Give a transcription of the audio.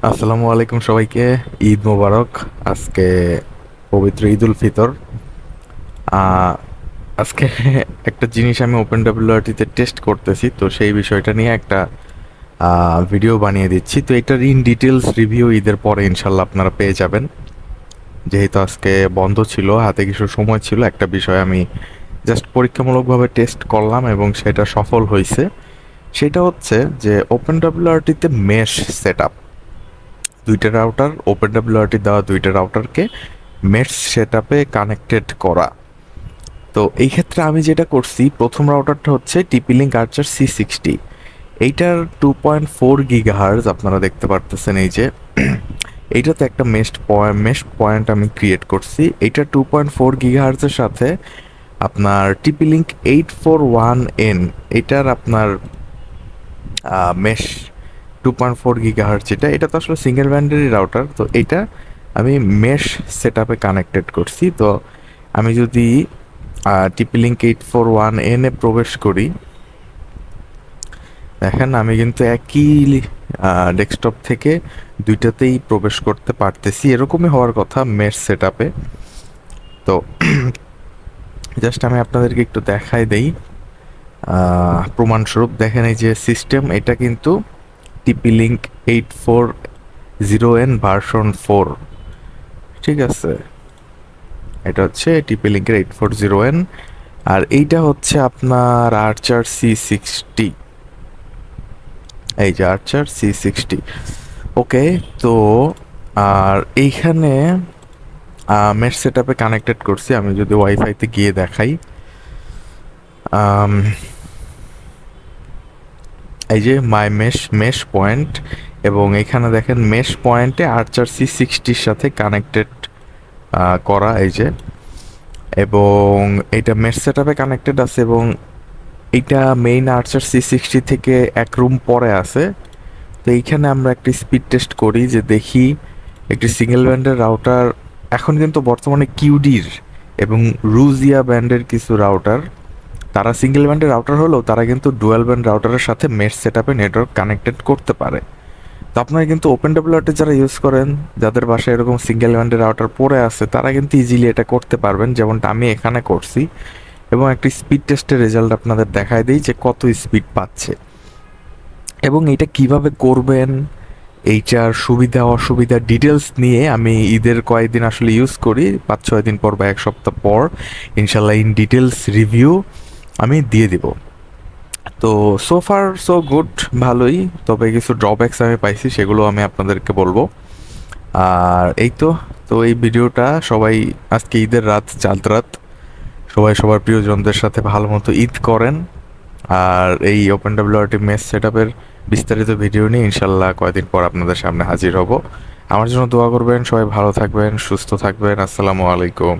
আসসালামু আলাইকুম সবাইকে। ঈদ মোবারক। আজকে পবিত্র ঈদ উল ফিতর। আহ, আজকে একটা জিনিস আমি ওপেন ডাব্লিউআরটিতে টেস্ট করতেছি, তো সেই বিষয়টা নিয়ে একটা ভিডিও বানিয়ে দিচ্ছি। তো এটার ইন ডিটেলস রিভিউ ঈদের পরে ইনশাল্লাহ আপনারা পেয়ে যাবেন। যেহেতু আজকে বন্ধ ছিল, হাতে কিছু সময় ছিল, একটা বিষয় আমি জাস্ট পরীক্ষামূলকভাবে টেস্ট করলাম এবং সেটা সফল হয়েছে। সেটা হচ্ছে যে ওপেন ডাব্লিউআরটিতে মেশ সেট আপ, দুইটা রাউটার, ওপেন ডাব্লিউআরটি দেওয়া দুইটা রাউটারকে মেশ সেটআপে কানেক্টেড করা। তো এই ক্ষেত্রে আমি যেটা করছি, প্রথম রাউটারটা হচ্ছে টিপি লিঙ্ক আর্চার C60। এইটার 2.4 GHz আপনারা দেখতে পারতেছেন। এই যে এইটাতে একটা মেশ পয়েন্ট আমি ক্রিয়েট করছি। এইটা 2.4 GHz এর সাথে আপনার টিপি লিঙ্ক 841N, এটার আপনার মেশ 2.4 GHz, যেটা এটা তো আসলে সিঙ্গেল ব্যান্ডেরই রাউটার। তো এটা আমি মেশ সেট আপে কানেক্টেড করছি। তো আমি যদি টিপি লিঙ্ক 841N এ প্রবেশ করি, দেখেন আমি কিন্তু একই ডেস্কটপ থেকে দুইটাতেই প্রবেশ করতে পারতেছি। এরকমই হওয়ার কথা মেশ সেট আপে। তো জাস্ট আমি আপনাদেরকে একটু দেখাই দেই প্রমাণস্বরূপ। দেখেন এই যে সিস্টেম, এটা কিন্তু টিপি লিঙ্ক 840N ভার্সন 4, ঠিক আছে? এটা হচ্ছে টিপি লিঙ্কের 840N, আর এইটা হচ্ছে আপনার আর্চার C60। এই যে আর্চার C60। ওকে। তো আর এইখানে মেশ সেট আপে কানেক্টেড করছি। আমি যদি ওয়াইফাইতে গিয়ে দেখাই, আম, এই যে মাই মেশ পয়েন্ট, এবং এখানে দেখেন মেশ পয়েন্টে আর্চার C60-র সাথে কানেক্টেড করা, এই যে। এবং এটা মেশ সেট আপে কানেক্টেড আছে, এবং এইটা মেইন আর্চার C60 থেকে এক রুম পরে আছে। তো এইখানে আমরা একটি স্পিড টেস্ট করি, যে দেখি একটি সিঙ্গেল ব্যান্ডের রাউটার। এখন কিন্তু বর্তমানে কিউডির এবং রুজিয়া ব্যান্ডের কিছু রাউটার, তারা সিঙ্গেল ব্যান্ডের রাউটার হলেও তারা কিন্তু ডুয়াল ব্যান্ড রাউটারের সাথে মেশ সেট আপে নেটওয়ার্ক কানেক্টেড করতে পারে। তো আপনারা কিন্তু ওপেন ডাব্লিউআরটি যারা ইউজ করেন, যাদের বাসায় এরকম সিঙ্গেল ব্যান্ডের রাউটার পড়ে আছে, তারা কিন্তু ইজিলি এটা করতে পারবেন, যেমনটা আমি এখানে করছি। এবং একটি স্পিড টেস্টের রেজাল্ট আপনাদের দেখায় দিই যে কত স্পিড পাচ্ছে এবং এটা কিভাবে করবেন। এইটার সুবিধা অসুবিধা ডিটেলস নিয়ে আমি ঈদের কয়েকদিন আসলে ইউজ করি, 5-6 দিন পর বা এক সপ্তাহ পর ইনশাল্লাহ ইন ডিটেলস রিভিউ আমি দিয়ে দিব। তো সো ফার সো গুড, ভালোই। তবে কিছু ড্রব্যাকস আমি পাইছি, সেগুলো আমি আপনাদেরকে বলবো। আর এই তো। তো এই ভিডিওটা সবাই, আজকে ঈদের রাত, চাঁদ রাত, সবাই সবার প্রিয়জনদের সাথে ভালো মতো ঈদ করেন। আর এই ওপেন ডাব্লিউআরটি মেস সেট আপের বিস্তারিত ভিডিও নিয়ে ইনশাল্লাহ কয়েকদিন পর আপনাদের সামনে হাজির হব। আমার জন্য দোয়া করবেন, সবাই ভালো থাকবেন, সুস্থ থাকবেন। আসসালামু আলাইকুম।